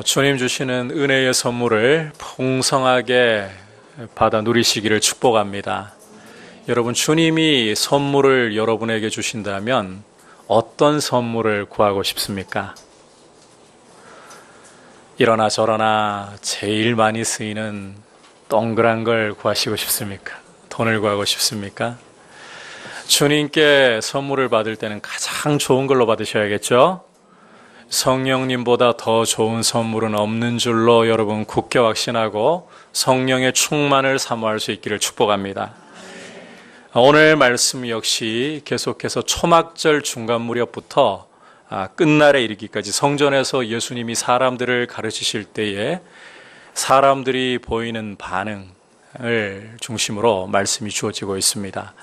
주님 주시는 은혜의 선물을 풍성하게 받아 누리시기를 축복합니다. 여러분, 주님이 선물을 여러분에게 주신다면 어떤 선물을 구하고 싶습니까? 이러나 저러나 제일 많이 쓰이는 동그란 걸 구하시고 싶습니까? 돈을 구하고 싶습니까? 주님께 선물을 받을 때는 가장 좋은 걸로 받으셔야겠죠? 성령님보다 더 좋은 선물은 없는 줄로 여러분 굳게 확신하고 성령의 충만을 사모할 수 있기를 축복합니다. 오늘 말씀 역시 계속해서 초막절 중간 무렵부터 끝날에 이르기까지 성전에서 예수님이 사람들을 가르치실 때에 사람들이 보이는 반응을 중심으로 말씀이 주어지고 있습니다.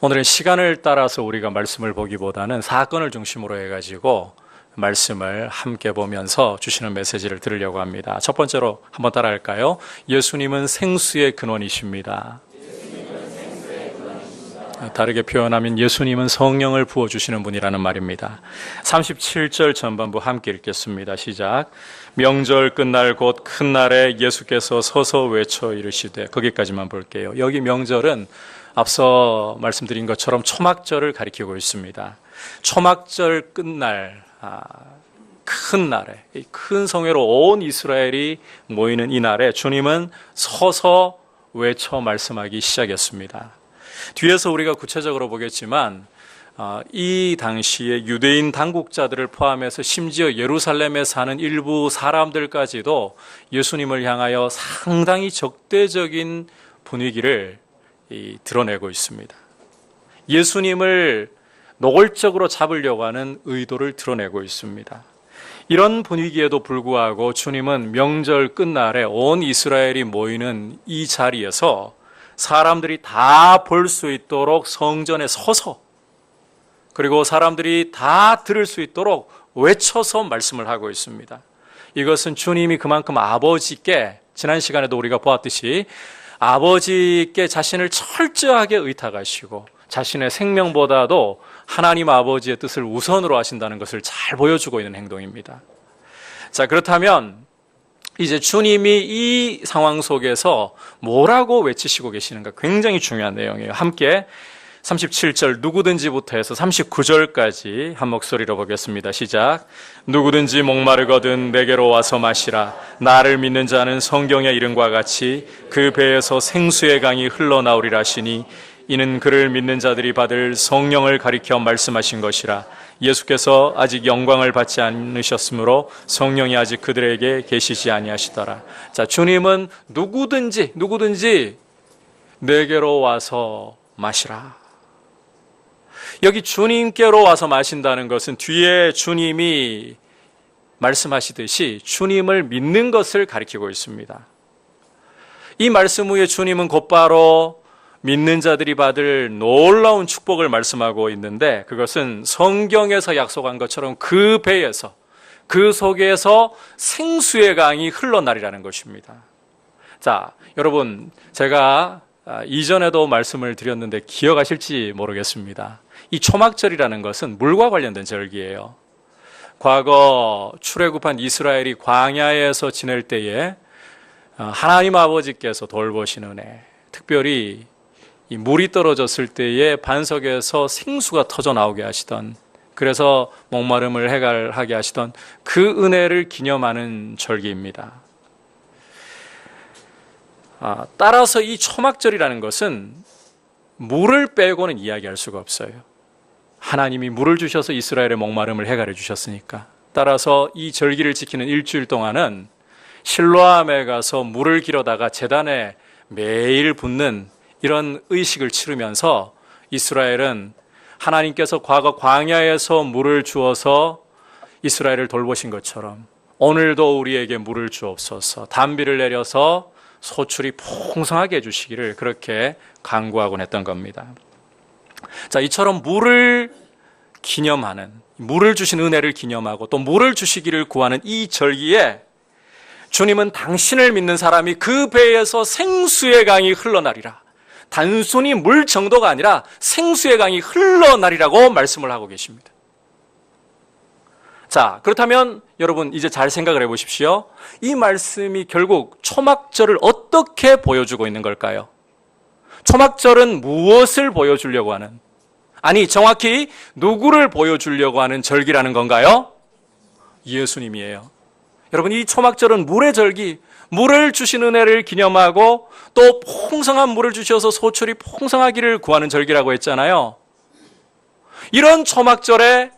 오늘은 시간을 따라서 우리가 말씀을 보기보다는 사건을 중심으로 해가지고 말씀을 함께 보면서 주시는 메시지를 들으려고 합니다. 첫 번째로 한번 따라할까요? 예수님은 생수의 근원이십니다. 다르게 표현하면 예수님은 성령을 부어주시는 분이라는 말입니다. 37절 전반부 함께 읽겠습니다. 시작. 명절 끝날 곧 큰 날에 예수께서 서서 외쳐 이르시되, 거기까지만 볼게요. 여기 명절은 앞서 말씀드린 것처럼 초막절을 가리키고 있습니다. 초막절 끝날, 큰 날에, 큰 성회로 온 이스라엘이 모이는 이 날에 주님은 서서 외쳐 말씀하기 시작했습니다. 뒤에서 우리가 구체적으로 보겠지만 이 당시에 유대인 당국자들을 포함해서 심지어 예루살렘에 사는 일부 사람들까지도 예수님을 향하여 상당히 적대적인 분위기를 드러내고 있습니다. 예수님을 노골적으로 잡으려고 하는 의도를 드러내고 있습니다. 이런 분위기에도 불구하고 주님은 명절 끝날에 온 이스라엘이 모이는 이 자리에서 사람들이 다 볼 수 있도록 성전에 서서, 그리고 사람들이 다 들을 수 있도록 외쳐서 말씀을 하고 있습니다. 이것은 주님이 그만큼 아버지께, 지난 시간에도 우리가 보았듯이 아버지께 자신을 철저하게 의탁하시고 자신의 생명보다도 하나님 아버지의 뜻을 우선으로 하신다는 것을 잘 보여주고 있는 행동입니다. 자, 그렇다면 이제 주님이 이 상황 속에서 뭐라고 외치시고 계시는가, 굉장히 중요한 내용이에요. 함께 37절 누구든지부터 해서 39절까지 한 목소리로 보겠습니다. 시작. 누구든지 목마르거든 내게로 와서 마시라. 나를 믿는 자는 성경의 이름과 같이 그 배에서 생수의 강이 흘러나오리라 하시니 이는 그를 믿는 자들이 받을 성령을 가리켜 말씀하신 것이라. 예수께서 아직 영광을 받지 않으셨으므로 성령이 아직 그들에게 계시지 아니하시더라. 자, 주님은 누구든지 내게로 와서 마시라. 여기 주님께로 와서 마신다는 것은 뒤에 주님이 말씀하시듯이 주님을 믿는 것을 가리키고 있습니다. 이 말씀 후에 주님은 곧바로 믿는 자들이 받을 놀라운 축복을 말씀하고 있는데, 그것은 성경에서 약속한 것처럼 그 배에서, 그 속에서 생수의 강이 흘러나리라는 것입니다. 자, 여러분, 제가 이전에도 말씀을 드렸는데 기억하실지 모르겠습니다. 이 초막절이라는 것은 물과 관련된 절기예요. 과거 출애굽한 이스라엘이 광야에서 지낼 때에 하나님 아버지께서 돌보시는 은혜, 특별히 이 물이 떨어졌을 때에 반석에서 생수가 터져 나오게 하시던, 그래서 목마름을 해결하게 하시던 그 은혜를 기념하는 절기입니다. 따라서 이 초막절이라는 것은 물을 빼고는 이야기할 수가 없어요. 하나님이 물을 주셔서 이스라엘의 목마름을 해결해 주셨으니까. 따라서 이 절기를 지키는 일주일 동안은 실로암에 가서 물을 길어다가 제단에 매일 붓는 이런 의식을 치르면서 이스라엘은 하나님께서 과거 광야에서 물을 주어서 이스라엘을 돌보신 것처럼 오늘도 우리에게 물을 주옵소서, 단비를 내려서 소출이 풍성하게 해주시기를 그렇게 간구하곤 했던 겁니다. 자, 이처럼 물을 기념하는, 물을 주신 은혜를 기념하고 또 물을 주시기를 구하는 이 절기에 주님은 당신을 믿는 사람이 그 배에서 생수의 강이 흘러나리라, 단순히 물 정도가 아니라 생수의 강이 흘러나리라고 말씀을 하고 계십니다. 자, 그렇다면 여러분 이제 잘 생각을 해보십시오. 이 말씀이 결국 초막절을 어떻게 보여주고 있는 걸까요? 초막절은 무엇을 보여주려고 하는, 아니 정확히 누구를 보여주려고 하는 절기라는 건가요? 예수님이에요. 여러분, 이 초막절은 물의 절기, 물을 주신 은혜를 기념하고 또 풍성한 물을 주셔서 소출이 풍성하기를 구하는 절기라고 했잖아요. 이런 초막절에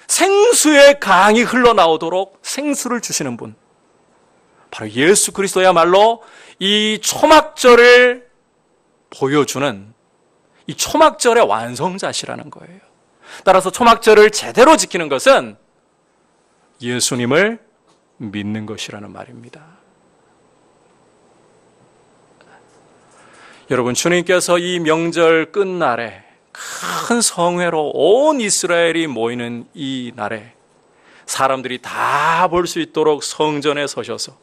생수의 강이 흘러나오도록 생수를 주시는 분, 바로 예수 그리스도야말로 이 초막절을 보여주는 이 초막절의 완성자시라는 거예요. 따라서 초막절을 제대로 지키는 것은 예수님을 믿는 것이라는 말입니다. 여러분, 주님께서 이 명절 끝날에 큰 성회로 온 이스라엘이 모이는 이 날에 사람들이 다 볼 수 있도록 성전에 서셔서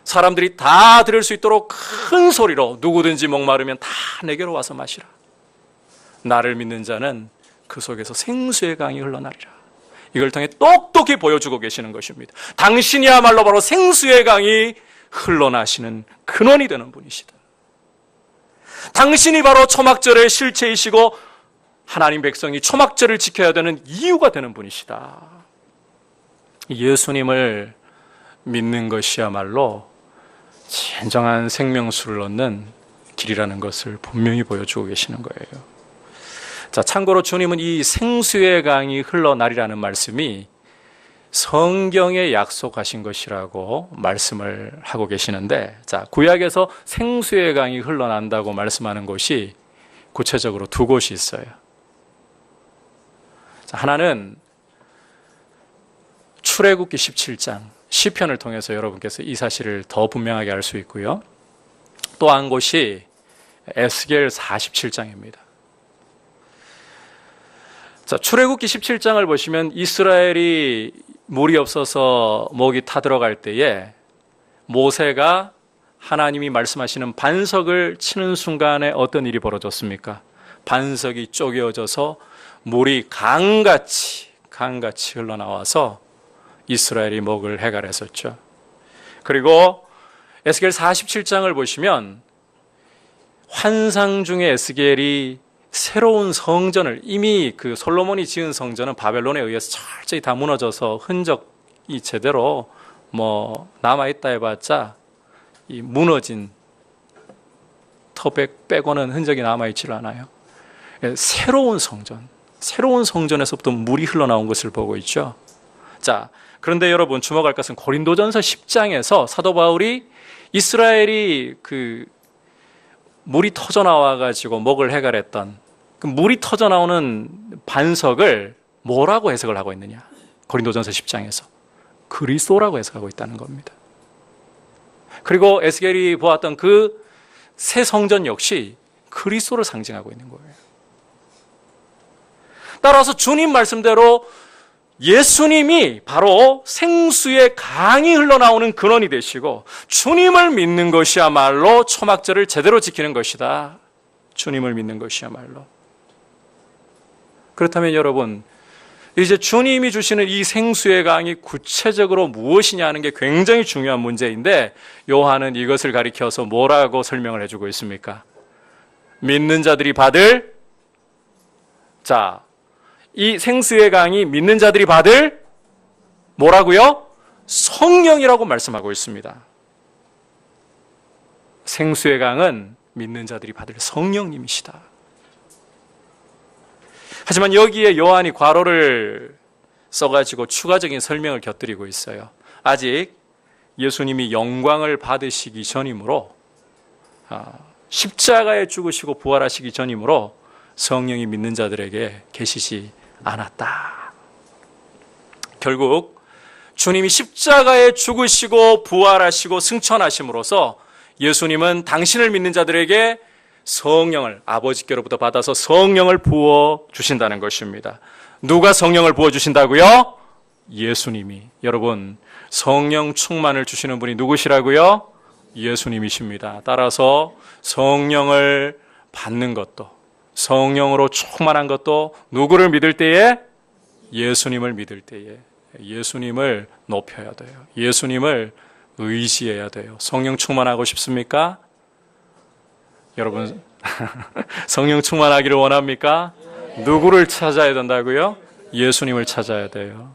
사람들이 다 들을 수 있도록 큰 소리로 누구든지 목마르면 다 내게로 와서 마시라. 나를 믿는 자는 그 속에서 생수의 강이 흘러나리라. 이걸 통해 똑똑히 보여주고 계시는 것입니다. 당신이야말로 바로 생수의 강이 흘러나시는 근원이 되는 분이시다. 당신이 바로 초막절의 실체이시고 하나님 백성이 초막절을 지켜야 되는 이유가 되는 분이시다. 예수님을 믿는 것이야말로 진정한 생명수를 얻는 길이라는 것을 분명히 보여주고 계시는 거예요. 자, 참고로 주님은 이 생수의 강이 흘러나리라는 말씀이 성경에 약속하신 것이라고 말씀을 하고 계시는데, 자, 구약에서 생수의 강이 흘러난다고 말씀하는 곳이 구체적으로 두 곳이 있어요. 자, 하나는 출애굽기 17장 시편을 통해서 여러분께서 이 사실을 더 분명하게 알 수 있고요. 또 한 곳이 에스겔 47장입니다. 자, 출애굽기 17장을 보시면 이스라엘이 물이 없어서 목이 타들어갈 때에 모세가 하나님이 말씀하시는 반석을 치는 순간에 어떤 일이 벌어졌습니까? 반석이 쪼개어져서 물이 강같이 흘러나와서 이스라엘이 목을 해갈했었죠. 그리고 에스겔 47장을 보시면 환상 중에 에스겔이 새로운 성전을, 이미 그 솔로몬이 지은 성전은 바벨론에 의해서 철저히 다 무너져서 흔적이 제대로 남아있다 해봤자 이 무너진 터백 빼고는 흔적이 남아있질 않아요. 새로운 성전에서부터 물이 흘러나온 것을 보고 있죠. 자, 그런데 여러분 주목할 것은 고린도전서 10장에서 사도 바울이 이스라엘이 그 물이 터져 나와가지고 목을 해갈했던 그 물이 터져 나오는 반석을 뭐라고 해석을 하고 있느냐? 고린도전서 10장에서 그리스도라고 해석하고 있다는 겁니다. 그리고 에스겔이 보았던 그 새 성전 역시 그리스도를 상징하고 있는 거예요. 따라서 주님 말씀대로 예수님이 바로 생수의 강이 흘러나오는 근원이 되시고 주님을 믿는 것이야말로 초막절을 제대로 지키는 것이다. 주님을 믿는 것이야말로. 그렇다면 여러분, 이제 주님이 주시는 이 생수의 강이 구체적으로 무엇이냐 하는 게 굉장히 중요한 문제인데 요한은 이것을 가리켜서 뭐라고 설명을 해주고 있습니까? 믿는 자들이 받을, 자, 이 생수의 강이 믿는 자들이 받을 뭐라고요? 성령이라고 말씀하고 있습니다. 생수의 강은 믿는 자들이 받을 성령님이시다. 하지만 여기에 요한이 괄호를 써가지고 추가적인 설명을 곁들이고 있어요. 아직 예수님이 영광을 받으시기 전이므로, 십자가에 죽으시고 부활하시기 전이므로 성령이 믿는 자들에게 계시지 않았다. 결국 주님이 십자가에 죽으시고 부활하시고 승천하심으로써 예수님은 당신을 믿는 자들에게 성령을 아버지께로부터 받아서 성령을 부어 주신다는 것입니다. 누가 성령을 부어 주신다고요? 예수님이. 여러분, 성령 충만을 주시는 분이 누구시라고요? 예수님이십니다. 따라서 성령을 받는 것도, 성령으로 충만한 것도 누구를 믿을 때에? 예수님을 믿을 때에 예수님을 높여야 돼요. 예수님을 의지해야 돼요. 성령 충만하고 싶습니까? 여러분, 성령 충만하기를 원합니까? 누구를 찾아야 된다고요? 예수님을 찾아야 돼요.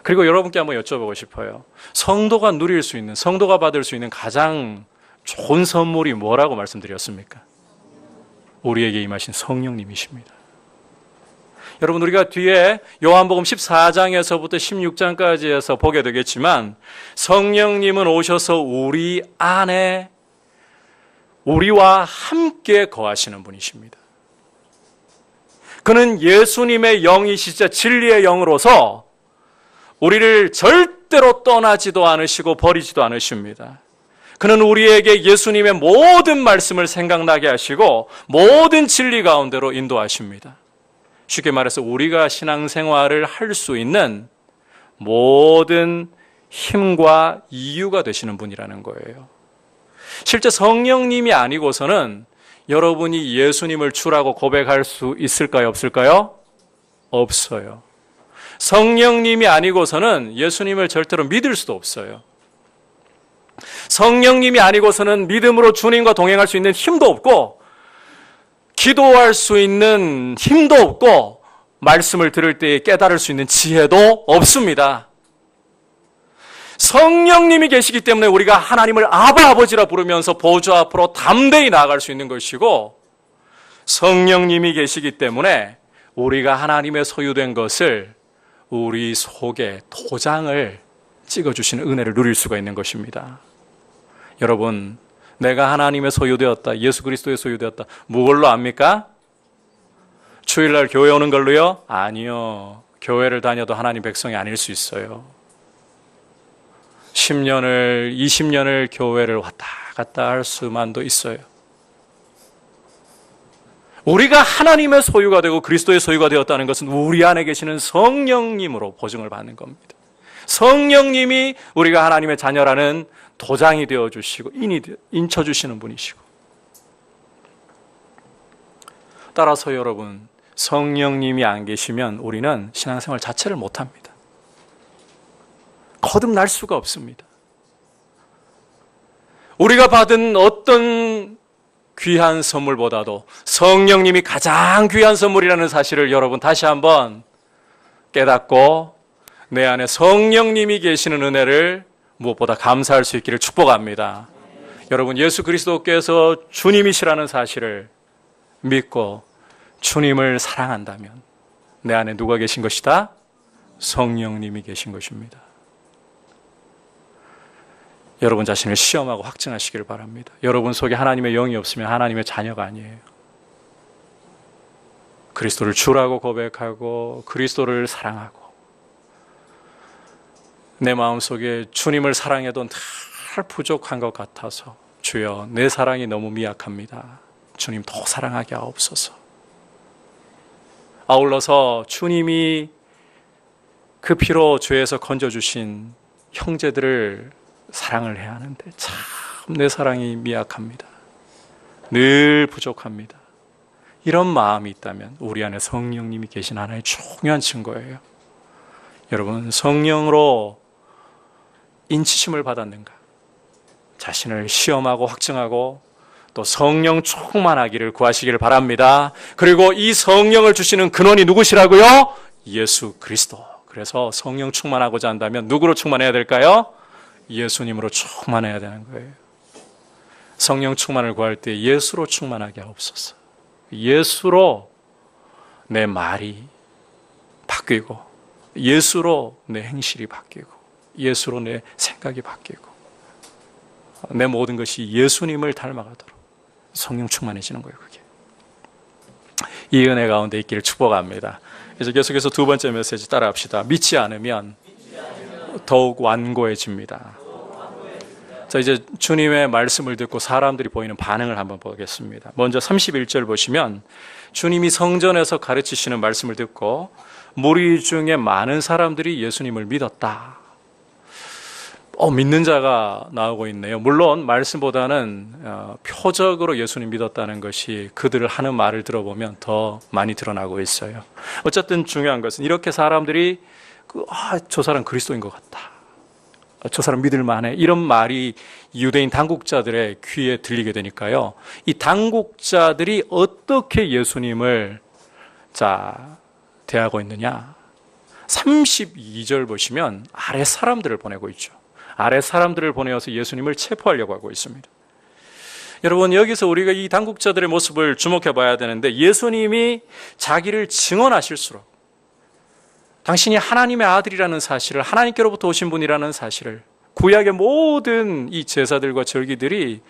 그리고 여러분께 한번 여쭤보고 싶어요. 성도가 누릴 수 있는, 성도가 받을 수 있는 가장 좋은 선물이 뭐라고 말씀드렸습니까? 우리에게 임하신 성령님이십니다. 여러분, 우리가 뒤에 요한복음 14장에서부터 16장까지 해서 보게 되겠지만 성령님은 오셔서 우리 안에 우리와 함께 거하시는 분이십니다. 그는 예수님의 영이시자 진리의 영으로서 우리를 절대로 떠나지도 않으시고 버리지도 않으십니다. 그는 우리에게 예수님의 모든 말씀을 생각나게 하시고 모든 진리 가운데로 인도하십니다. 쉽게 말해서 우리가 신앙생활을 할 수 있는 모든 힘과 이유가 되시는 분이라는 거예요. 실제 성령님이 아니고서는 여러분이 예수님을 주라고 고백할 수 있을까요? 없을까요? 없어요. 성령님이 아니고서는 예수님을 절대로 믿을 수도 없어요. 성령님이 아니고서는 믿음으로 주님과 동행할 수 있는 힘도 없고 기도할 수 있는 힘도 없고 말씀을 들을 때 깨달을 수 있는 지혜도 없습니다. 성령님이 계시기 때문에 우리가 하나님을 아바 아버지라 부르면서 보좌 앞으로 담대히 나아갈 수 있는 것이고 성령님이 계시기 때문에 우리가 하나님의 소유된 것을 우리 속에 도장을 찍어주시는 은혜를 누릴 수가 있는 것입니다. 여러분, 내가 하나님의 소유되었다, 예수 그리스도의 소유되었다, 무엇로 압니까? 주일날 교회 오는 걸로요? 아니요. 교회를 다녀도 하나님 백성이 아닐 수 있어요. 10년을, 20년을 교회를 왔다 갔다 할 수만도 있어요. 우리가 하나님의 소유가 되고 그리스도의 소유가 되었다는 것은 우리 안에 계시는 성령님으로 보증을 받는 겁니다. 성령님이 우리가 하나님의 자녀라는 도장이 되어주시고 인쳐주시는 분이시고, 따라서 여러분, 성령님이 안 계시면 우리는 신앙생활 자체를 못합니다. 거듭날 수가 없습니다. 우리가 받은 어떤 귀한 선물보다도 성령님이 가장 귀한 선물이라는 사실을 여러분 다시 한번 깨닫고 내 안에 성령님이 계시는 은혜를 무엇보다 감사할 수 있기를 축복합니다. 여러분, 예수 그리스도께서 주님이시라는 사실을 믿고 주님을 사랑한다면 내 안에 누가 계신 것이다? 성령님이 계신 것입니다. 여러분 자신을 시험하고 확증하시기를 바랍니다. 여러분 속에 하나님의 영이 없으면 하나님의 자녀가 아니에요. 그리스도를 주라고 고백하고 그리스도를 사랑하고 내 마음속에 주님을 사랑해도 늘 부족한 것 같아서 주여 내 사랑이 너무 미약합니다. 주님 더 사랑하게 하옵소서. 아울러서 주님이 그 피로 죄에서 건져주신 형제들을 사랑을 해야 하는데 참 내 사랑이 미약합니다. 늘 부족합니다. 이런 마음이 있다면 우리 안에 성령님이 계신 하나의 중요한 증거예요. 여러분, 성령으로 인치심을 받았는가? 자신을 시험하고 확증하고 또 성령 충만하기를 구하시기를 바랍니다. 그리고 이 성령을 주시는 근원이 누구시라고요? 예수 그리스도. 그래서 성령 충만하고자 한다면 누구로 충만해야 될까요? 예수님으로 충만해야 되는 거예요. 성령 충만을 구할 때 예수로 충만하게 하옵소서. 예수로 내 말이 바뀌고 예수로 내 행실이 바뀌고 예수로 내 생각이 바뀌고 내 모든 것이 예수님을 닮아가도록 성령 충만해지는 거예요. 그게 이 은혜 가운데 있기를 축복합니다. 이제 계속해서 두 번째 메시지 따라합시다. 믿지 않으면 더욱 완고해집니다. 자, 이제 주님의 말씀을 듣고 사람들이 보이는 반응을 한번 보겠습니다. 먼저 31절 보시면 주님이 성전에서 가르치시는 말씀을 듣고 무리 중에 많은 사람들이 예수님을 믿었다. 믿는 자가 나오고 있네요. 물론 말씀보다는 표적으로 예수님 믿었다는 것이 그들을 하는 말을 들어보면 더 많이 드러나고 있어요. 어쨌든 중요한 것은 이렇게 사람들이 저 사람 그리스도인 것 같다. 저 사람 믿을 만해. 이런 말이 유대인 당국자들의 귀에 들리게 되니까요. 이 당국자들이 어떻게 예수님을 대하고 있느냐. 32절 보시면 아래 사람들을 보내고 있죠. 아래 사람들을 보내어서 예수님을 체포하려고 하고 있습니다. 여러분, 여기서 우리가 이 당국자들의 모습을 주목해 봐야 되는데, 예수님이 자기를 증언하실수록 당신이 하나님의 아들이라는 사실을, 하나님께로부터 오신 분이라는 사실을, 구약의 모든 이 제사들과 절기들이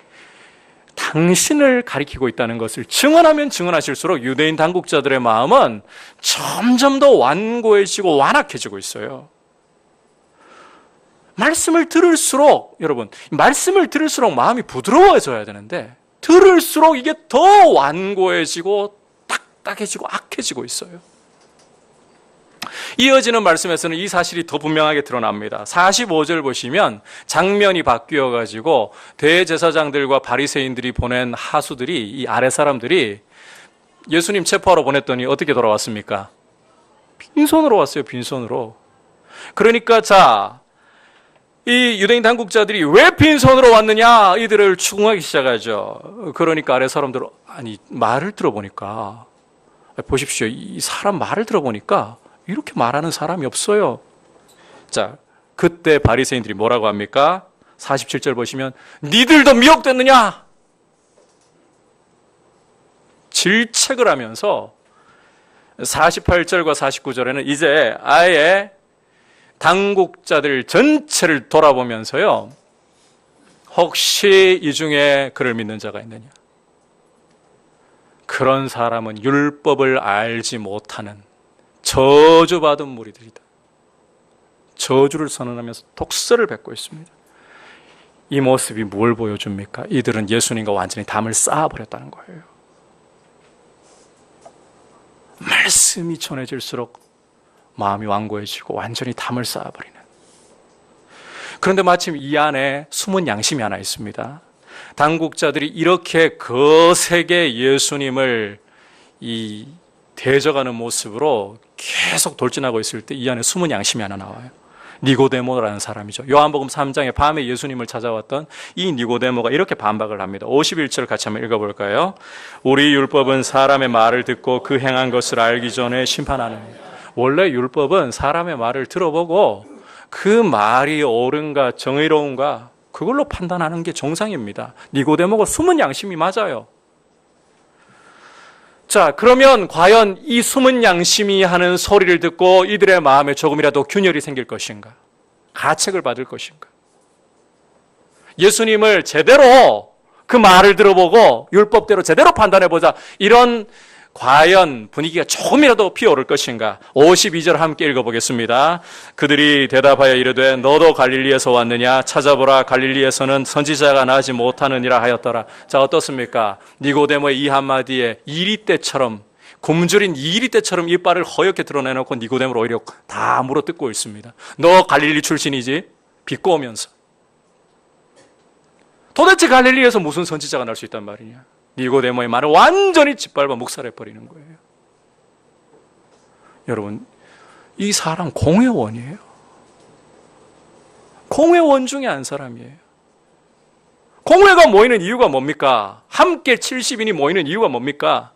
당신을 가리키고 있다는 것을 증언하면 증언하실수록 유대인 당국자들의 마음은 점점 더 완고해지고 완악해지고 있어요. 말씀을 들을수록, 여러분, 말씀을 들을수록 마음이 부드러워져야 되는데 들을수록 이게 더 완고해지고 딱딱해지고 악해지고 있어요. 이어지는 말씀에서는 이 사실이 더 분명하게 드러납니다. 45절 보시면 장면이 바뀌어가지고 대제사장들과 바리새인들이 보낸 하수들이, 이 아래 사람들이 예수님 체포하러 보냈더니 어떻게 돌아왔습니까? 빈손으로 왔어요. 빈손으로. 그러니까 이 유대인 당국자들이 왜 빈손으로 왔느냐, 이들을 추궁하기 시작하죠. 그러니까 아래 사람들은, 말을 들어보니까, 보십시오. 이 사람 말을 들어보니까 이렇게 말하는 사람이 없어요. 그때 바리새인들이 뭐라고 합니까? 47절 보시면 니들도 미혹됐느냐? 질책을 하면서 48절과 49절에는 이제 아예 당국자들 전체를 돌아보면서요, 혹시 이 중에 그를 믿는 자가 있느냐? 그런 사람은 율법을 알지 못하는 저주받은 무리들이다. 저주를 선언하면서 독설을 뱉고 있습니다. 이 모습이 뭘 보여줍니까? 이들은 예수님과 완전히 담을 쌓아버렸다는 거예요. 말씀이 전해질수록 마음이 완고해지고 완전히 담을 쌓아버리는. 그런데 마침 이 안에 숨은 양심이 하나 있습니다. 당국자들이 이렇게 거세게 예수님을 대적하는 모습으로 계속 돌진하고 있을 때 이 안에 숨은 양심이 하나 나와요. 니고데모라는 사람이죠. 요한복음 3장에 밤에 예수님을 찾아왔던 이 니고데모가 이렇게 반박을 합니다. 51절 같이 한번 읽어볼까요? 우리 율법은 사람의 말을 듣고 그 행한 것을 알기 전에 심판하는. 원래 율법은 사람의 말을 들어보고 그 말이 옳은가 정의로운가 그걸로 판단하는 게 정상입니다. 니고데모가 숨은 양심이 맞아요. 그러면 과연 이 숨은 양심이 하는 소리를 듣고 이들의 마음에 조금이라도 균열이 생길 것인가? 가책을 받을 것인가? 예수님을 제대로 그 말을 들어보고 율법대로 제대로 판단해보자, 이런 과연 분위기가 조금이라도 피어오를 것인가? 52절 함께 읽어보겠습니다. 그들이 대답하여 이르되 너도 갈릴리에서 왔느냐? 찾아보라, 갈릴리에서는 선지자가 나지 못하느니라 하였더라. 어떻습니까? 니고데모의 이 한마디에 이리떼처럼, 굶주린 이리떼처럼 이빨을 허옇게 드러내놓고 니고데모를 오히려 다 물어뜯고 있습니다. 너 갈릴리 출신이지? 비꼬으면서. 도대체 갈릴리에서 무슨 선지자가 날 수 있단 말이냐? 니고데모의 말을 완전히 짓밟아 묵살해버리는 거예요. 여러분, 이 사람 공회원이에요. 공회원 중에 한 사람이에요. 공회가 모이는 이유가 뭡니까? 함께 70인이 모이는 이유가 뭡니까?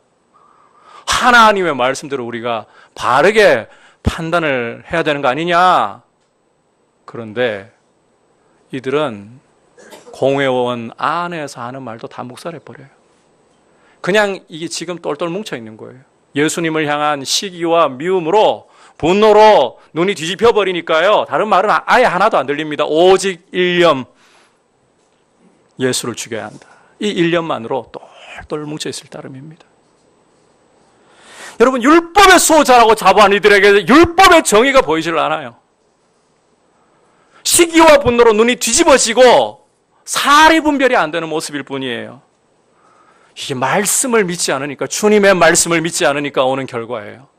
하나님의 말씀대로 우리가 바르게 판단을 해야 되는 거 아니냐? 그런데 이들은 공회원 안에서 하는 말도 다 묵살해버려요. 그냥 이게 지금 똘똘 뭉쳐있는 거예요. 예수님을 향한 시기와 미움으로, 분노로 눈이 뒤집혀 버리니까요, 다른 말은 아예 하나도 안 들립니다. 오직 일념, 예수를 죽여야 한다. 이 일념만으로 똘똘 뭉쳐있을 따름입니다. 여러분, 율법의 수호자라고 자부한 이들에게 율법의 정의가 보이질 않아요. 시기와 분노로 눈이 뒤집어지고 사리 분별이 안 되는 모습일 뿐이에요. 이게 말씀을 믿지 않으니까, 주님의 말씀을 믿지 않으니까 오는 결과예요.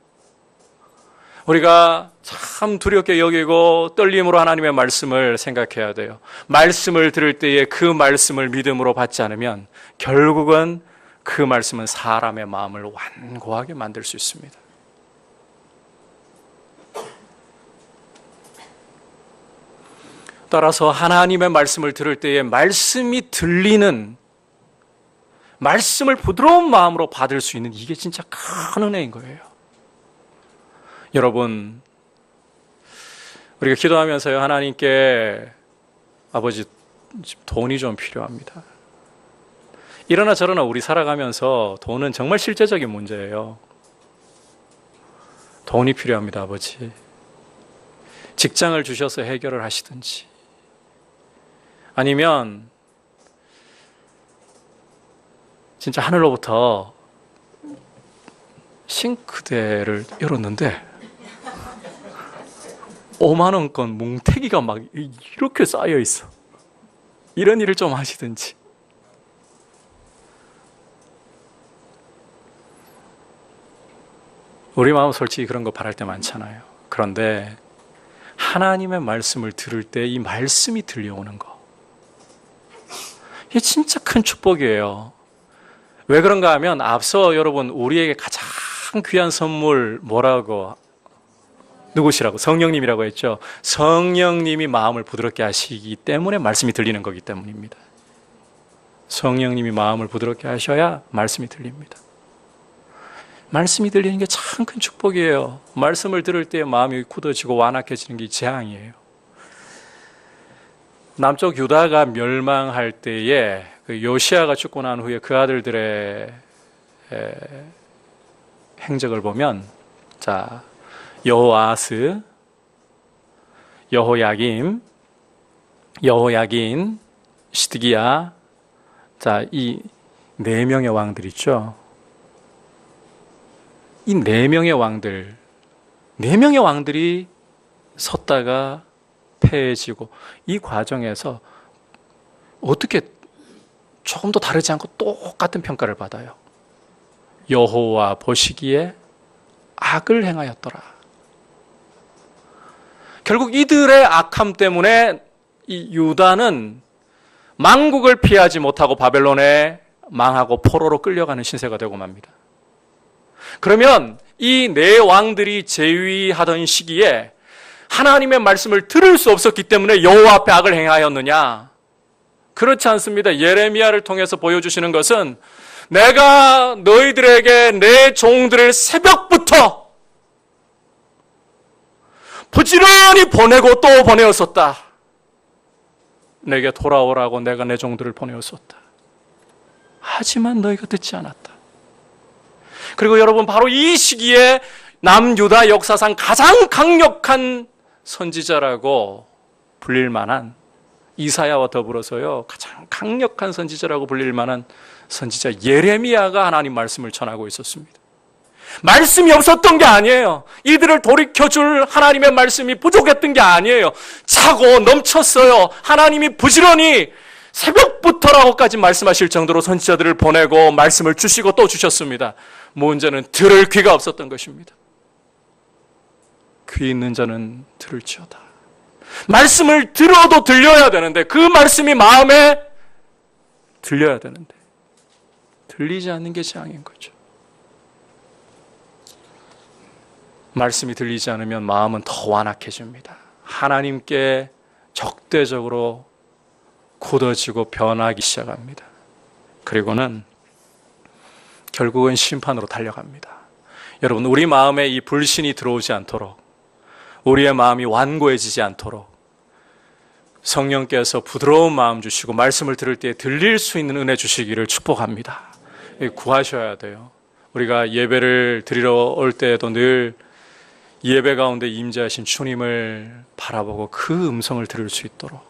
우리가 참 두렵게 여기고 떨림으로 하나님의 말씀을 생각해야 돼요. 말씀을 들을 때에 그 말씀을 믿음으로 받지 않으면 결국은 그 말씀은 사람의 마음을 완고하게 만들 수 있습니다. 따라서 하나님의 말씀을 들을 때에 말씀이 들리는, 말씀을 부드러운 마음으로 받을 수 있는, 이게 진짜 큰 은혜인 거예요. 여러분, 우리가 기도하면서요, 하나님께 아버지 돈이 좀 필요합니다. 이러나 저러나 우리 살아가면서 돈은 정말 실제적인 문제예요. 돈이 필요합니다, 아버지. 직장을 주셔서 해결을 하시든지, 아니면 진짜 하늘로부터 싱크대를 열었는데 5만 원권 뭉태기가 막 이렇게 쌓여 있어. 이런 일을 좀 하시든지. 우리 마음 솔직히 그런 거 바랄 때 많잖아요. 그런데 하나님의 말씀을 들을 때 이 말씀이 들려오는 거, 이게 진짜 큰 축복이에요. 왜 그런가 하면 앞서 여러분 우리에게 가장 귀한 선물 뭐라고, 누구시라고? 성령님이라고 했죠. 성령님이 마음을 부드럽게 하시기 때문에 말씀이 들리는 거기 때문입니다. 성령님이 마음을 부드럽게 하셔야 말씀이 들립니다. 말씀이 들리는 게 참 큰 축복이에요. 말씀을 들을 때 마음이 굳어지고 완악해지는 게 재앙이에요. 남쪽 유다가 멸망할 때에 그 요시아가 죽고 난 후에 그 아들들의 행적을 보면, 자, 여호아스, 여호야김, 여호야긴, 시드기야, 자, 이 네 명의 왕들 있죠. 이 네 명의 왕들, 네 명의 왕들이 섰다가 패해지고, 이 과정에서 어떻게 조금도 다르지 않고 똑같은 평가를 받아요. 여호와 보시기에 악을 행하였더라. 결국 이들의 악함 때문에 이 유다는 망국을 피하지 못하고 바벨론에 망하고 포로로 끌려가는 신세가 되고 맙니다. 그러면 이 네 왕들이 재위하던 시기에 하나님의 말씀을 들을 수 없었기 때문에 여호와 앞에 악을 행하였느냐? 그렇지 않습니다. 예레미야를 통해서 보여주시는 것은 내가 너희들에게 내 종들을 새벽부터 부지런히 보내고 또 보내었었다. 내게 돌아오라고 내가 내 종들을 보내었었다. 하지만 너희가 듣지 않았다. 그리고 여러분, 바로 이 시기에 남유다 역사상 가장 강력한 선지자라고 불릴 만한, 이사야와 더불어서요, 가장 강력한 선지자라고 불릴 만한 선지자 예레미야가 하나님 말씀을 전하고 있었습니다. 말씀이 없었던 게 아니에요. 이들을 돌이켜줄 하나님의 말씀이 부족했던 게 아니에요. 차고 넘쳤어요. 하나님이 부지런히 새벽부터라고까지 말씀하실 정도로 선지자들을 보내고 말씀을 주시고 또 주셨습니다. 문제는 들을 귀가 없었던 것입니다. 귀 있는 자는 들을지어다. 말씀을 들어도 들려야 되는데, 그 말씀이 마음에 들려야 되는데 들리지 않는 게 재앙인 거죠. 말씀이 들리지 않으면 마음은 더 완악해집니다. 하나님께 적대적으로 굳어지고 변하기 시작합니다. 그리고는 결국은 심판으로 달려갑니다. 여러분, 우리 마음에 이 불신이 들어오지 않도록, 우리의 마음이 완고해지지 않도록 성령께서 부드러운 마음 주시고 말씀을 들을 때 들릴 수 있는 은혜 주시기를 축복합니다. 구하셔야 돼요. 우리가 예배를 드리러 올 때에도 늘 예배 가운데 임재하신 주님을 바라보고 그 음성을 들을 수 있도록.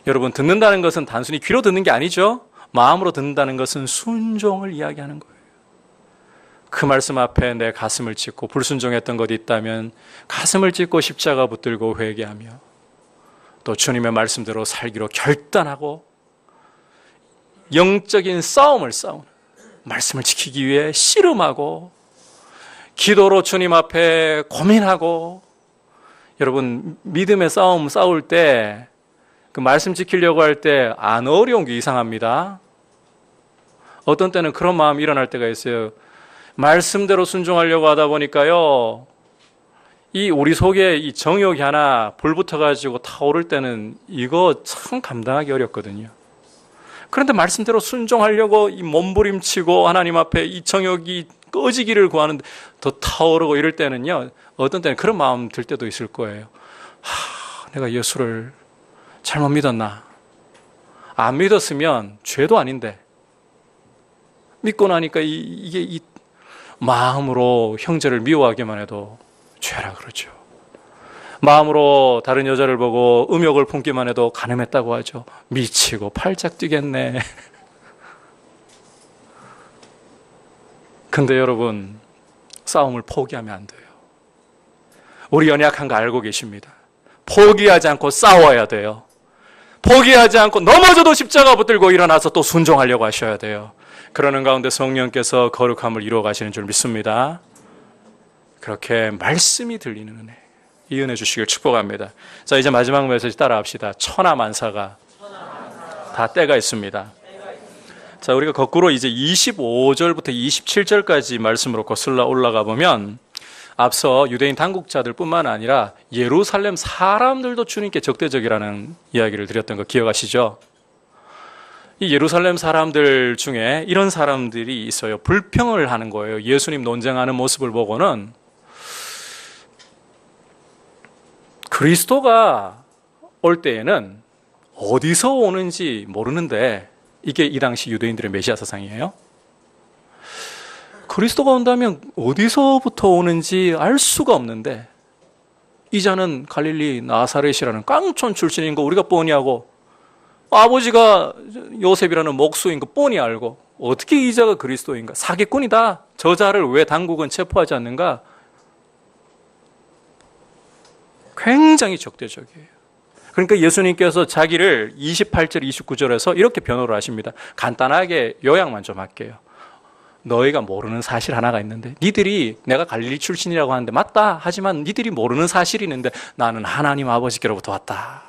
여러분, 듣는다는 것은 단순히 귀로 듣는 게 아니죠. 마음으로 듣는다는 것은 순종을 이야기하는 거예요. 그 말씀 앞에 내 가슴을 찢고 불순종했던 것이 있다면 가슴을 찢고 십자가 붙들고 회개하며 또 주님의 말씀대로 살기로 결단하고 영적인 싸움을 싸우는, 말씀을 지키기 위해 씨름하고 기도로 주님 앞에 고민하고. 여러분, 믿음의 싸움 싸울 때 그 말씀 지키려고 할 때 안 어려운 게 이상합니다. 어떤 때는 그런 마음이 일어날 때가 있어요. 말씀대로 순종하려고 하다 보니까요, 이 우리 속에 이 정욕이 하나 불 붙어가지고 타오를 때는 이거 참 감당하기 어렵거든요. 그런데 말씀대로 순종하려고 이 몸부림치고 하나님 앞에 이 정욕이 꺼지기를 구하는데 더 타오르고 이럴 때는요, 어떤 때는 그런 마음 들 때도 있을 거예요. 내가 예수를 잘못 믿었나? 안 믿었으면 죄도 아닌데 믿고 나니까 이게 마음으로 형제를 미워하기만 해도 죄라 그러죠. 마음으로 다른 여자를 보고 음욕을 품기만 해도 간음했다고 하죠. 미치고 팔짝 뛰겠네. 근데 여러분, 싸움을 포기하면 안 돼요. 우리 연약한 거 알고 계십니다. 포기하지 않고 싸워야 돼요. 포기하지 않고 넘어져도 십자가 붙들고 일어나서 또 순종하려고 하셔야 돼요. 그러는 가운데 성령께서 거룩함을 이루어 가시는 줄 믿습니다. 그렇게 말씀이 들리는 은혜, 이 은혜 주시길 축복합니다. 자, 이제 마지막 메시지 따라 합시다. 천하만사가 다 때가 있습니다. 자, 우리가 거꾸로 이제 25절부터 27절까지 말씀으로 거슬러 올라가 보면 앞서 유대인 당국자들 뿐만 아니라 예루살렘 사람들도 주님께 적대적이라는 이야기를 드렸던 거 기억하시죠? 이 예루살렘 사람들 중에 이런 사람들이 있어요. 불평을 하는 거예요. 예수님 논쟁하는 모습을 보고는 그리스도가 올 때에는 어디서 오는지 모르는데, 이게 이 당시 유대인들의 메시아 사상이에요. 그리스도가 온다면 어디서부터 오는지 알 수가 없는데, 이자는 갈릴리 나사렛이라는 깡촌 출신인 거 우리가 뻔히 하고, 아버지가 요셉이라는 목수인 거 뻔히 알고, 어떻게 이자가 그리스도인가? 사기꾼이다. 저자를 왜 당국은 체포하지 않는가? 굉장히 적대적이에요. 그러니까 예수님께서 자기를 28절, 29절에서 이렇게 변호를 하십니다. 간단하게 요약만 좀 할게요. 너희가 모르는 사실 하나가 있는데, 니들이 내가 갈릴리 출신이라고 하는데 맞다. 하지만 니들이 모르는 사실이 있는데 나는 하나님 아버지께로부터 왔다.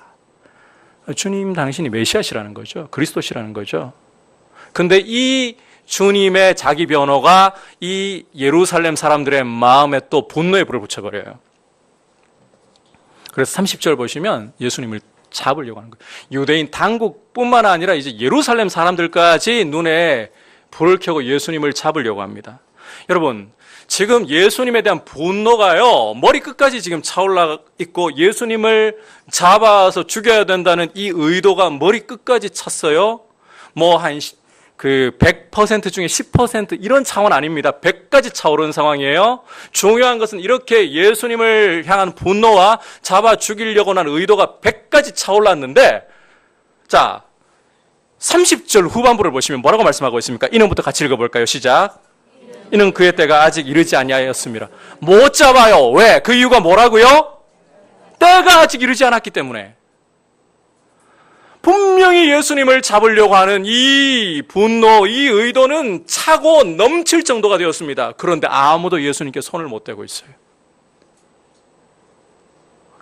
주님 당신이 메시아시라는 거죠. 그리스도시라는 거죠. 근데 이 주님의 자기 변호가 이 예루살렘 사람들의 마음에 또 분노의 불을 붙여버려요. 그래서 30절 보시면 예수님을 잡으려고 하는 거예요. 유대인 당국뿐만 아니라 이제 예루살렘 사람들까지 눈에 불을 켜고 예수님을 잡으려고 합니다. 여러분, 지금 예수님에 대한 분노가요, 머리 끝까지 지금 차올라 있고 예수님을 잡아서 죽여야 된다는 이 의도가 머리 끝까지 찼어요. 뭐 한 100% 중에 10% 이런 차원 아닙니다. 100까지 차오른 상황이에요. 중요한 것은 이렇게 예수님을 향한 분노와 잡아 죽이려고 하는 의도가 100까지 차올랐는데, 자, 30절 후반부를 보시면 뭐라고 말씀하고 있습니까? 이는부터 같이 읽어볼까요? 시작. 이는 그의 때가 아직 이르지 아니하였습니다. 못 잡아요. 왜? 그 이유가 뭐라고요? 때가 아직 이르지 않았기 때문에. 분명히 예수님을 잡으려고 하는 이 분노, 이 의도는 차고 넘칠 정도가 되었습니다. 그런데 아무도 예수님께 손을 못 대고 있어요.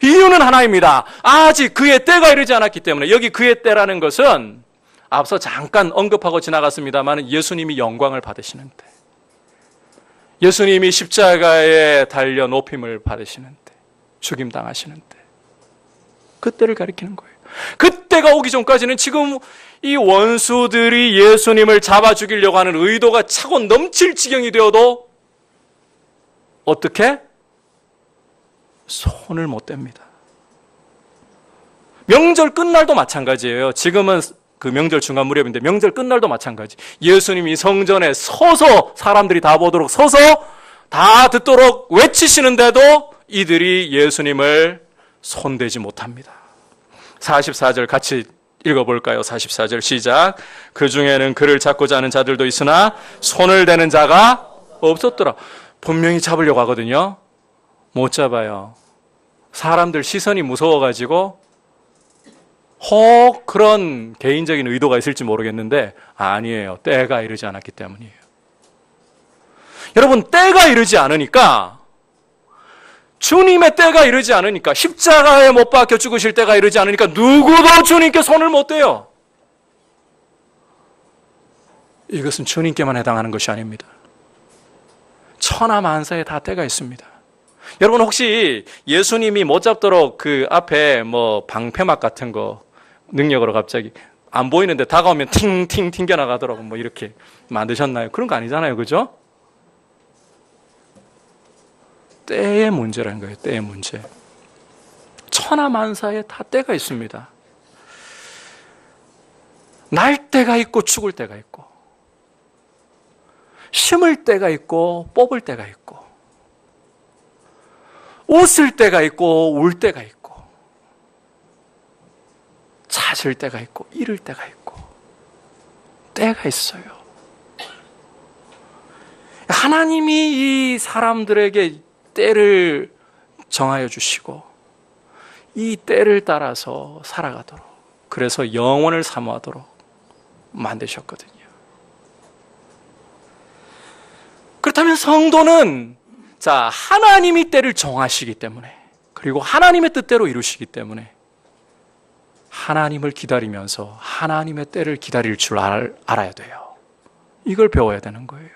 이유는 하나입니다. 아직 그의 때가 이르지 않았기 때문에. 여기 그의 때라는 것은 앞서 잠깐 언급하고 지나갔습니다만 예수님이 영광을 받으시는 때, 예수님이 십자가에 달려 높임을 받으시는 때, 죽임당하시는 때, 그때를 가리키는 거예요. 그때가 오기 전까지는 지금 이 원수들이 예수님을 잡아 죽이려고 하는 의도가 차고 넘칠 지경이 되어도 어떻게? 손을 못 댑니다. 명절 끝날도 마찬가지예요. 지금은 그 명절 중간 무렵인데 명절 끝날도 마찬가지. 예수님이 성전에 서서 사람들이 다 보도록 서서 다 듣도록 외치시는데도 이들이 예수님을 손대지 못합니다. 44절 같이 읽어볼까요? 44절 시작. 그 중에는 그를 잡고자 하는 자들도 있으나 손을 대는 자가 없었더라. 분명히 잡으려고 하거든요. 못 잡아요. 사람들 시선이 무서워가지고 혹 그런 개인적인 의도가 있을지 모르겠는데 아니에요. 때가 이르지 않았기 때문이에요. 여러분, 때가 이르지 않으니까, 주님의 때가 이르지 않으니까, 십자가에 못 박혀 죽으실 때가 이르지 않으니까 누구도 주님께 손을 못 대요. 이것은 주님께만 해당하는 것이 아닙니다. 천하만사에 다 때가 있습니다. 여러분 혹시 예수님이 못 잡도록 그 앞에 뭐 방패막 같은 거 능력으로 갑자기 안 보이는데 다가오면 팅팅 튕겨나가더라고 뭐 이렇게 만드셨나요? 그런 거 아니잖아요. 그죠? 때의 문제라는 거예요. 때의 문제. 천하만사에 다 때가 있습니다. 날 때가 있고 죽을 때가 있고 심을 때가 있고 뽑을 때가 있고 웃을 때가 있고 울 때가 있고 찾을 때가 있고 잃을 때가 있고 때가 있어요. 하나님이 이 사람들에게 때를 정하여 주시고 이 때를 따라서 살아가도록 그래서 영원을 사모하도록 만드셨거든요. 그렇다면 성도는 하나님이 때를 정하시기 때문에 그리고 하나님의 뜻대로 이루시기 때문에 하나님을 기다리면서 하나님의 때를 기다릴 줄 알아야 돼요. 이걸 배워야 되는 거예요.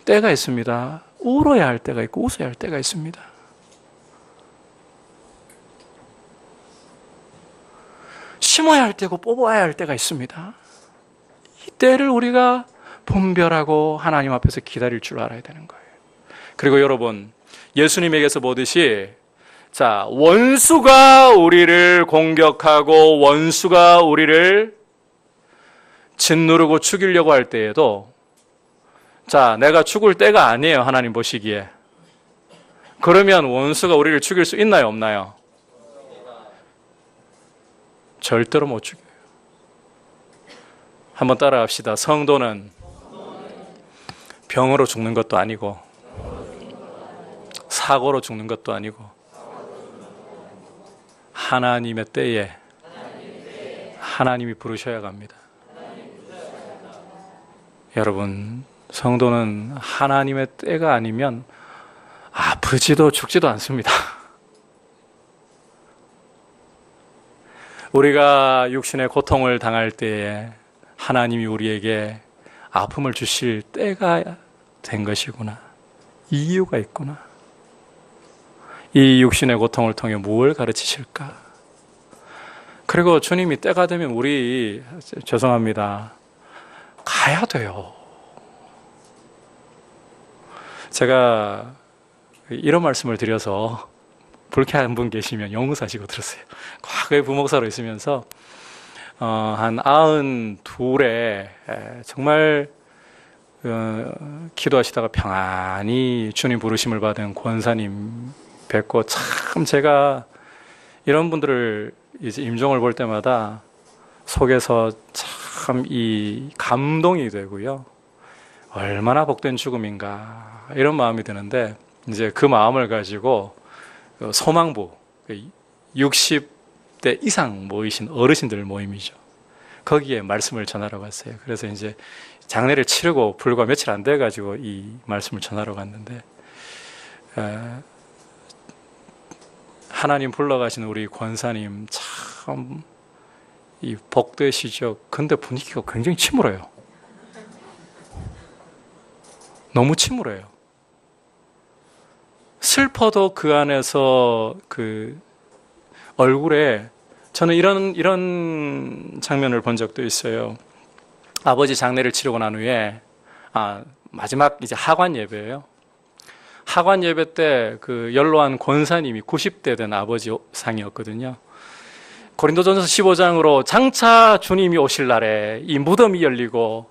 때가 있습니다. 울어야 할 때가 있고 웃어야 할 때가 있습니다. 심어야 할 때고 뽑아야 할 때가 있습니다. 이 때를 우리가 분별하고 하나님 앞에서 기다릴 줄 알아야 되는 거예요. 그리고 여러분, 예수님에게서 보듯이 원수가 우리를 공격하고 원수가 우리를 짓누르고 죽이려고 할 때에도 내가 죽을 때가 아니에요. 하나님 보시기에. 그러면 원수가 우리를 죽일 수 있나요? 없나요? 절대로 못 죽여요. 한번 따라합시다. 성도는 병으로 죽는 것도 아니고 사고로 죽는 것도 아니고 하나님의 때에 하나님이 부르셔야 갑니다. 여러분, 성도는 하나님의 때가 아니면 아프지도 죽지도 않습니다. 우리가 육신의 고통을 당할 때에 하나님이 우리에게 아픔을 주실 때가 된 것이구나. 이유가 있구나. 이 육신의 고통을 통해 무엇을 가르치실까? 그리고 주님이 때가 되면 우리 죄송합니다. 가야 돼요. 제가 이런 말씀을 드려서 불쾌한 분 계시면 용서하시고 들었어요. 과거에 부목사로 있으면서 한 92에 정말 기도하시다가 평안히 주님 부르심을 받은 권사님 뵙고 참 제가 이런 분들을 이제 임종을 볼 때마다 속에서 참 이 감동이 되고요. 얼마나 복된 죽음인가 이런 마음이 드는데 이제 그 마음을 가지고 소망부 60대 이상 모이신 어르신들 모임이죠. 거기에 말씀을 전하러 갔어요. 그래서 이제 장례를 치르고 불과 며칠 안 돼 가지고 이 말씀을 전하러 갔는데 하나님 불러가신 우리 권사님 참 이 복되시죠. 근데 분위기가 굉장히 침울해요. 너무 침울해요. 슬퍼도 그 안에서 그 얼굴에 저는 이런 장면을 본 적도 있어요. 아버지 장례를 치르고 난 후에 마지막 이제 하관 예배예요. 하관 예배 때 그 연로한 권사님이 90대 된 아버지 상이었거든요. 고린도전서 15장으로 장차 주님이 오실 날에 이 무덤이 열리고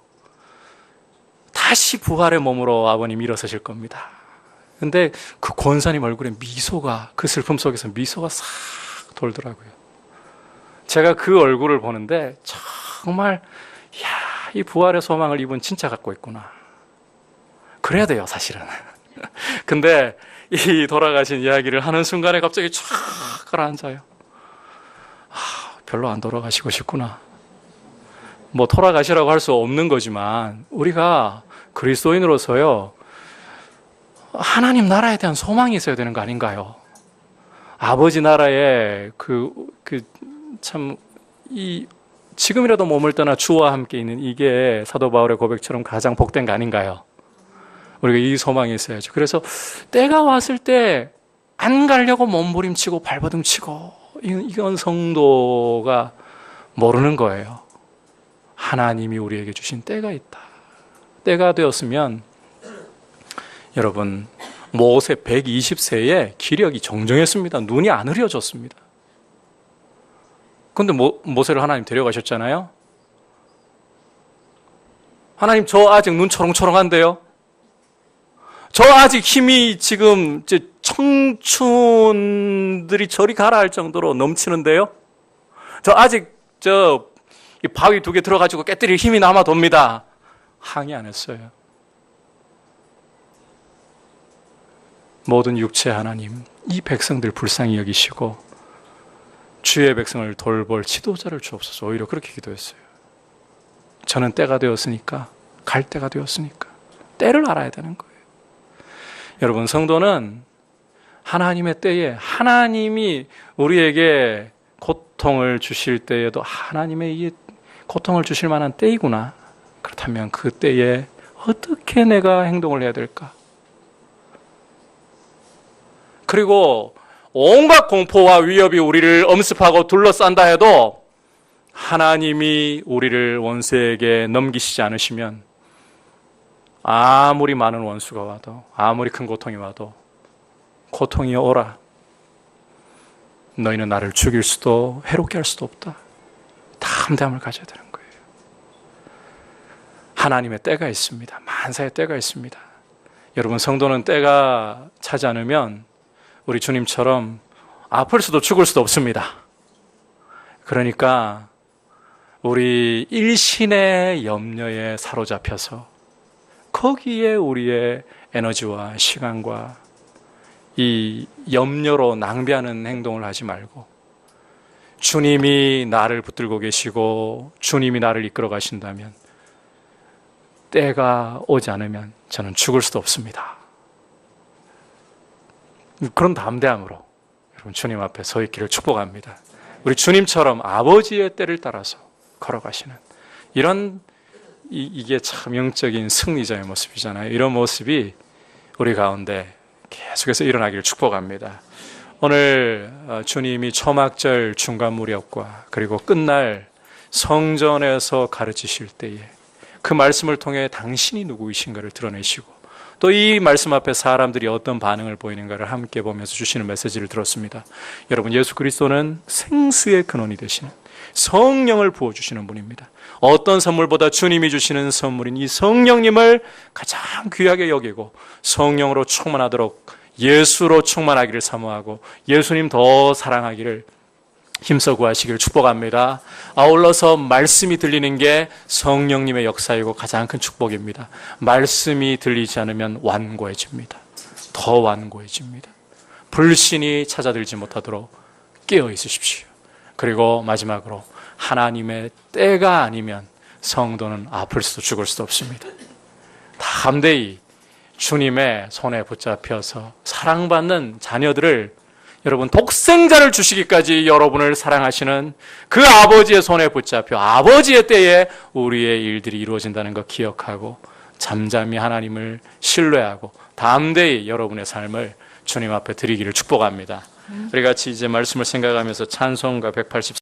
다시 부활의 몸으로 아버님이 일어서실 겁니다. 근데 그 권사님 얼굴에 미소가, 그 슬픔 속에서 미소가 싹 돌더라고요. 제가 그 얼굴을 보는데 정말 이 부활의 소망을 이분 진짜 갖고 있구나. 그래야 돼요, 사실은. 근데 이 돌아가신 이야기를 하는 순간에 갑자기 쫙 가라앉아요. 별로 안 돌아가시고 싶구나. 뭐 돌아가시라고 할 수 없는 거지만 우리가 그리스도인으로서요, 하나님 나라에 대한 소망이 있어야 되는 거 아닌가요? 아버지 나라에 참 이 지금이라도 몸을 떠나 주와 함께 있는 이게 사도 바울의 고백처럼 가장 복된 거 아닌가요? 우리가 이 소망이 있어야죠. 그래서 때가 왔을 때 안 가려고 몸부림치고 발버둥치고, 이건 성도가 모르는 거예요. 하나님이 우리에게 주신 때가 있다. 때가 되었으면, 여러분, 모세 120세에 기력이 정정했습니다. 눈이 안 흐려졌습니다. 그런데 모세를 하나님 데려가셨잖아요. 하나님, 저 아직 눈 초롱초롱한데요? 저 아직 힘이 지금 청춘들이 저리 가라 할 정도로 넘치는데요? 저 아직 이 바위 2개 들어가지고 깨뜨릴 힘이 남아 돕니다. 항의 안 했어요. 모든 육체 하나님, 이 백성들 불쌍히 여기시고 주의 백성을 돌볼 지도자를 주옵소서. 오히려 그렇게 기도했어요. 저는 때가 되었으니까, 갈 때가 되었으니까 때를 알아야 되는 거예요. 여러분, 성도는 하나님의 때에, 하나님이 우리에게 고통을 주실 때에도 하나님의 이 고통을 주실 만한 때이구나. 그렇다면 그 때에 어떻게 내가 행동을 해야 될까? 그리고 온갖 공포와 위협이 우리를 엄습하고 둘러싼다 해도 하나님이 우리를 원수에게 넘기시지 않으시면 아무리 많은 원수가 와도, 아무리 큰 고통이 와도, 고통이 오라, 너희는 나를 죽일 수도 해롭게 할 수도 없다. 담대함을 가져야 되는 거예요. 하나님의 때가 있습니다. 만사의 때가 있습니다. 여러분, 성도는 때가 차지 않으면 우리 주님처럼 아플 수도 죽을 수도 없습니다. 그러니까 우리 일신의 염려에 사로잡혀서 거기에 우리의 에너지와 시간과 이 염려로 낭비하는 행동을 하지 말고, 주님이 나를 붙들고 계시고 주님이 나를 이끌어 가신다면 때가 오지 않으면 저는 죽을 수도 없습니다. 그런 담대함으로 여러분, 주님 앞에 서 있기를 축복합니다. 우리 주님처럼 아버지의 때를 따라서 걸어가시는 이런, 이게 참 영적인 승리자의 모습이잖아요. 이런 모습이 우리 가운데 계속해서 일어나기를 축복합니다. 오늘 주님이 초막절 중간 무렵과 그리고 끝날 성전에서 가르치실 때에 그 말씀을 통해 당신이 누구이신가를 드러내시고, 또 이 말씀 앞에 사람들이 어떤 반응을 보이는가를 함께 보면서 주시는 메시지를 들었습니다. 여러분, 예수 그리스도는 생수의 근원이 되시는, 성령을 부어주시는 분입니다. 어떤 선물보다 주님이 주시는 선물인 이 성령님을 가장 귀하게 여기고 성령으로 충만하도록 예수로 충만하기를 사모하고 예수님 더 사랑하기를 힘써 구하시기를 축복합니다. 아울러서 말씀이 들리는 게 성령님의 역사이고 가장 큰 축복입니다. 말씀이 들리지 않으면 완고해집니다. 더 완고해집니다. 불신이 찾아들지 못하도록 깨어 있으십시오. 그리고 마지막으로 하나님의 때가 아니면 성도는 아플 수도 죽을 수도 없습니다. 담대히 주님의 손에 붙잡혀서 사랑받는 자녀들을, 여러분, 독생자를 주시기까지 여러분을 사랑하시는 그 아버지의 손에 붙잡혀 아버지의 때에 우리의 일들이 이루어진다는 것 기억하고 잠잠히 하나님을 신뢰하고 담대히 여러분의 삶을 주님 앞에 드리기를 축복합니다. 우리 같이 이제 말씀을 생각하면서 찬송가 184